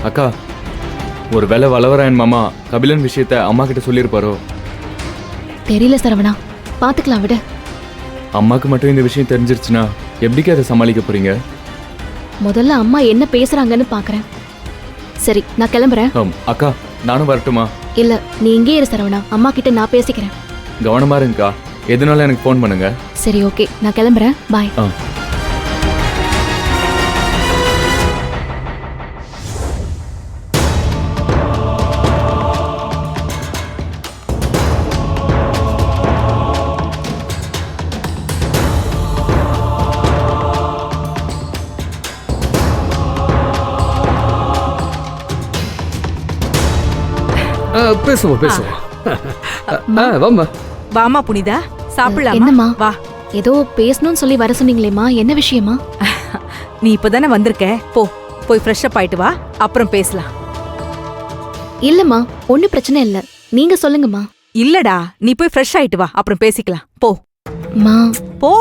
அக்கா, ஒரு வேளை வளவராயன் மாமா கபிலன் விஷயத்த அம்மா கிட்ட சொல்லியிருப்பாரோ? தெரியல சரவணா, பாத்துக்கலாம் விடு. அம்மாக்கு மட்டும் இந்த விஷயம் தெரிஞ்சிருச்சுன்னா எப்படிக்கா அதை சமாளிக்க போறீங்க? முதல்ல அம்மா என்ன பேசுறாங்கன்னு பாக்குறேன். சரி, நான் கிளம்புறேன். அக்கா, நானும் வரட்டுமா? இல்ல, நீ இங்கே இரு சரவணா, அம்மா கிட்ட நான் பேசிக்கிறேன். கவனமா இருங்கக்கா, எதுனாலும் எனக்கு ஃபோன் பண்ணுங்க. சரி, ஓகே, நான் கிளம்புறேன். பாய். பேசுவோம். வாமா. வாமா புனிதா, சாப்பிடலாமா? என்னம்மா? வா. ஏதோ பேசணும்னு சொல்லி வர சொன்னீங்களேம்மா, என்ன விஷயமா? நீ இப்பதானே வந்திருக்க, போய் ஃப்ரெஷ் அப் ஆயிட்டு வா, அப்புறம் பேசலாம். இல்லம்மா, ஒன்னும் பிரச்சனை இல்ல, நீங்க சொல்லுங்கம்மா. இல்லடா, நீ போய் ஃப்ரெஷ் ஆயிட்டு வா, அப்புறம் பேசிக்கலாம். மா, போ.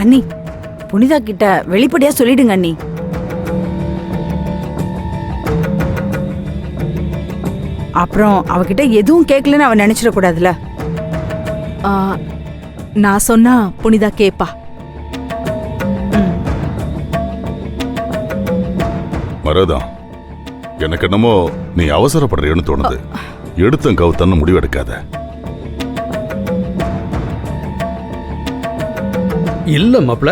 அண்ணி, புனிதா கிட்ட வெளிப்படையா சொல்லிடுங்க அண்ணி. அப்புறம் அவகிட்ட எதுவும் கேட்கலன்னு அவ நினைச்சிட கூடாதுல. நான் சொன்னா புனிதா கேப்பா. மரதா, எனக்கு என்னமோ நீ அவசரப்படுறேன்னு தோணுது. எடுத்தம் கவுத்தன்னு முடிவெடுக்காத. இல்ல மாப்ள,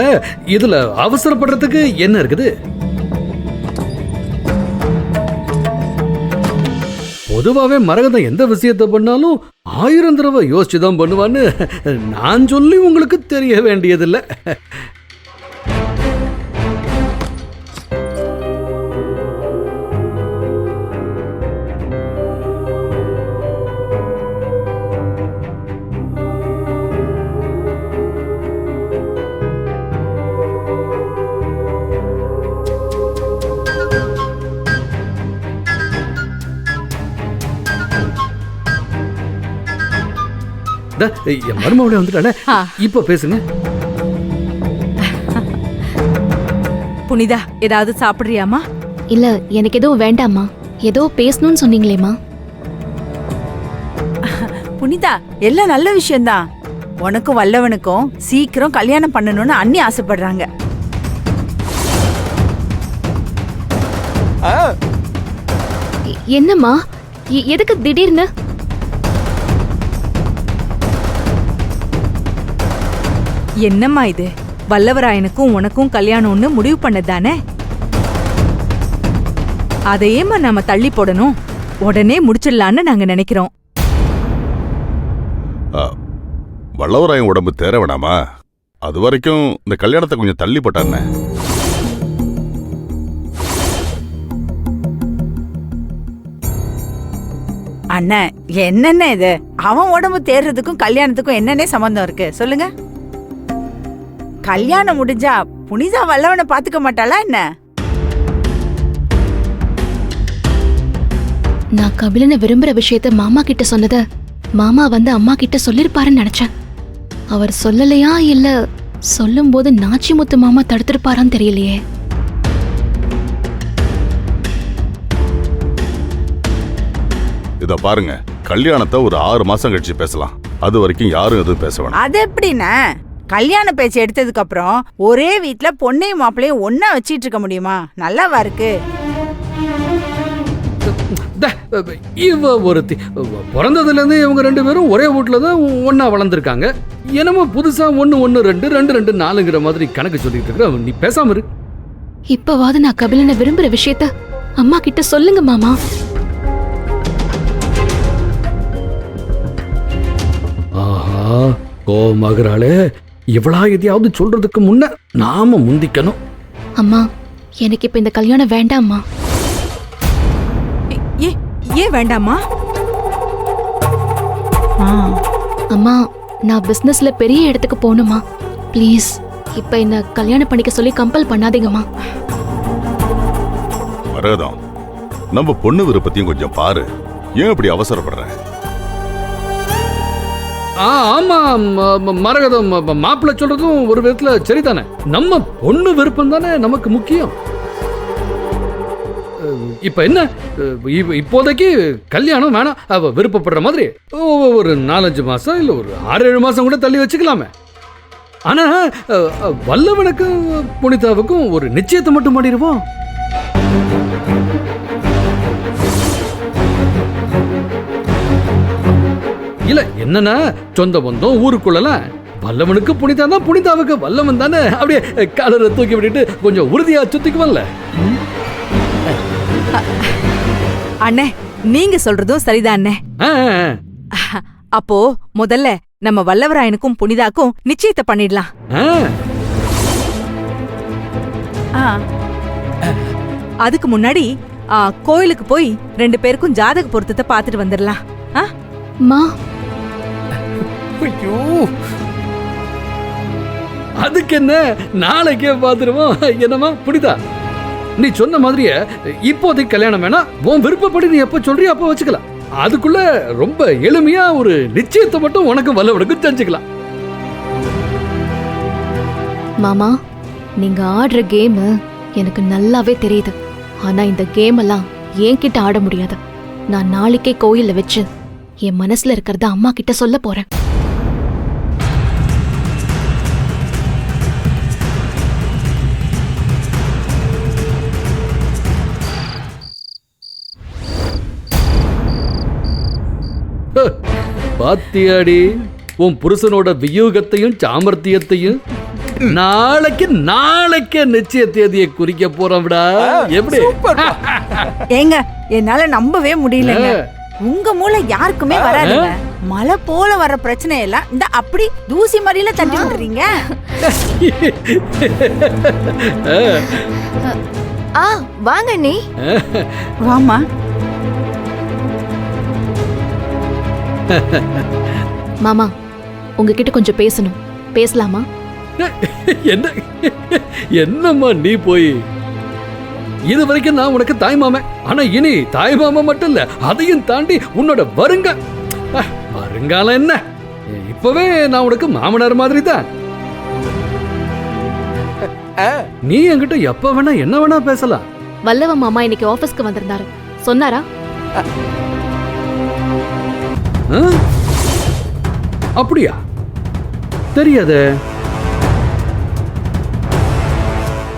இதுல அவசரப்படுறதுக்கு என்ன இருக்குது? பொதுவாவே மரகதம் எந்த விஷயத்தை பண்ணாலும் 1000 தடவை யோசிச்சுதான் பண்ணுவான்னு நான் சொல்லி உங்களுக்கு தெரிய வேண்டியதில்லை. என் மருமகளே வந்துட்டானே, இப்ப பேசுங்க. புனிதா, ஏதாவது சாப்பிடுறியாமா? இல்ல, எனக்கு எதுவும் வேண்டாம்மா. ஏதோ பேசணும்னு சொன்னீங்களேம்மா. புனிதா, எல்லாம் நல்ல விஷயம்தான். உனக்கும் வல்லவனுக்கும் சீக்கிரம் கல்யாணம் பண்ணணும்னு அண்ணி ஆசைப்படுறாங்க. என்னம்மா, எதுக்கு திடீர்னு? என்னம்மா இது? வல்லவராயனுக்கும் உனக்கும் கல்யாணம்னு முடிவு பண்ணதானே? அதையேம்மா நாம தள்ளி போடணும். உடனே முடிச்சிடலான்னு நாங்க நினைக்கிறோம். வல்லவராயன் உடம்பு தேர வேணாமா? அது வரைக்கும் இந்த கல்யாணத்தை கொஞ்சம் தள்ளி போட்டானே. அண்ணன், என்னென்ன இது? அவன் உடம்பு தேர்றதுக்கும் கல்யாணத்துக்கும் என்னென்ன சம்பந்தம் இருக்கு சொல்லுங்க. கல்யாணம் முடிஞ்சா புனிதா வல்லவனை பாத்துக்க மாட்டாளா என்ன? நான் கபிலனை விரும்புற விஷயத்த மாமா கிட்ட சொன்னத மாமா வந்து அம்மா கிட்ட சொல்லிருப்பாருன்னு நினைச்சேன். அவர் சொல்லலையா, இல்ல சொல்லும் போது நாச்சிமுத்து மாமா தடுத்திருப்பாரான்னு தெரியலையே. இத பாருங்க, கல்யாணத்தை ஒரு 6 மாசம் கழிச்சு பேசலாம். அது வரைக்கும் யாரும் எதுவும் பேச வேணாம். அது எப்படின்னா, கல்யாண பேச்சு எடுத்ததுக்கு அப்புறம் ஒரே வீட்டுல பொண்ணையும் மாப்பிளையும் ஒன்னா வச்சிட்டு இருக்க முடியுமா? நல்லாவா இருக்கு? இவ ஒருத்தி பிறந்ததுல இருந்து இவங்க 2 பேரும் ஒரே வீட்டுல தான் ஒன்னா வளர்ந்துருக்காங்க. என்னமோ புதுசா 1 1 2 2 2 4ங்கிற மாதிரி கணக்கு சொல்லிட்டு இருக்கிற. நீ பேசாம இரு. இப்பவாது நான் கபிலனை விரும்புற விஷயத்த அம்மா கிட்ட சொல்லுங்க மாமா. ஆஹா, கோமகராளே, இவளா எதையாவது சொல்றதுக்கு முன்ன நாம முந்திக்கணும். அம்மா, எனக்கு இப்ப இந்த கல்யாணம் வேண்டாம்மா. ஏன் வேண்டாமா? அம்மா, நான் பிசினஸ்ல பெரிய இடத்துக்கு போகணுமா? ப்ளீஸ், இப்ப என்ன கல்யாணம் பண்ணிக்க சொல்லி கம்பல் பண்ணாதீங்கம்மா. மரகதம், நம்ம பொண்ணு விருப்பத்தையும் கொஞ்சம் பாரு. ஏன் இப்படி அவசரப்படுற? ஆமா மரகதம், மாப்பிள்ளை சொல்றதும் ஒரு விதத்துல சரிதானே. நம்ம பொண்ணு விருப்பம் தானே நமக்கு முக்கியம். இப்ப என்ன, இப்போதைக்கு கல்யாணம் வேணாம். அவ விருப்பப்படுற மாதிரி ஒரு 4-5 மாசம் இல்ல ஒரு 6-7 மாசம் கூட தள்ளி வச்சுக்கலாமே. ஆனா வல்லவனுக்கும் புனிதாவுக்கும் ஒரு நிச்சயத்தை மட்டும் பண்ணிடுவோம். இல்ல என்னன்னா, சொந்த பந்தம் ஊருக்குள்ளலாம் வல்லவனுக்கு புனிதா தான், புனிதாவுக்கு வல்லவன் தானே. அப்படியே காலரை தூக்கி விட்டுட்டு கொஞ்சம் உறுதியா சுத்திக்குவல்ல. அண்ணே, நீங்க சொல்றதும் சரிதான் அண்ணே. அப்போ முதல்ல நம்ம வல்லவராயனுக்கும் புனிதாக்கும் நிச்சயத்தை பண்ணிடலாம். அதுக்கு முன்னாடி கோயிலுக்கு போய் 2 பேருக்கும் ஜாதக பொருத்தத்தை பார்த்துட்டு வந்துடலாம். மா, ஐயோ, அதுக்கு என்ன, நாளைக்கே பாத்துருவோம். என்னமா புனிதா, நீ சொன்ன மாதிரியே இப்போதைக்கு கல்யாணம் வேணாம். உன் விருப்பப்படி நீ எப்ப சொல்றியோ அப்ப வச்சுக்கலாம். அதுக்குள்ள ரொம்ப எளிமையா ஒரு நிச்சயத்தை மட்டும் உனக்கு வல்லவனுக்கும் செஞ்சுக்கலாம். மாமா, நீங்க ஆடுற கேம் எனக்கு நல்லாவே தெரியுது. ஆனா இந்த கேம் எல்லாம் என்கிட்ட ஆட முடியாது. நான் நாளைக்கே கோயில்ல வச்சு என் மனசுல இருக்கிறத அம்மா கிட்ட சொல்ல போறேன். பாத்தியாடி, உன் புருஷனோட வியூகத்தையும் சாமர்த்தியத்தையும். நாளைக்கே நிச்சய தேதியை குறிக்க போறோம்டா. எப்படி? ஏங்க, என்னால நம்பவே முடியலங்க. உங்க மூளை யாருக்குமே வராதுங்க. மலை போல வர பிரச்சனை எல்லாம் இந்த அப்படி தூசி மறியில தட்டி விடுறீங்க. வாங்க நீ. வாமா. மாமா, உங்ககிட்ட கொஞ்சம் பேசணும். பேசலாமா? என்ன என்னம்மா நீ போய், இது வரைக்கும் நான் உனக்கு தாய் மாமன். ஆனா இனி தாய் மாமன் மட்டும் இல்ல, அதையும் தாண்டி உன்னோட வருங்காலம் என்ன, இப்பவே நான் உனக்கு மாமனார் மாதிரி தான். நீ என்கிட்ட எப்ப வேணா என்ன வேணா பேசலாம். வல்லவ மாமா இன்னைக்கு ஆபீஸ்க்கு வந்திருந்தாரு. சொன்னாரா? அப்படியா? தெரியாதே.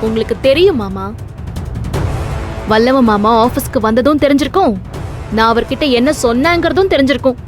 உங்களுக்கு தெரியும் மாமா. வல்லவ மாமா ஆபீஸ்க்கு வந்ததும் தெரிஞ்சிருக்கும். நான் அவர்கிட்ட என்ன சொன்னேங்கிறதும் தெரிஞ்சிருக்கும்.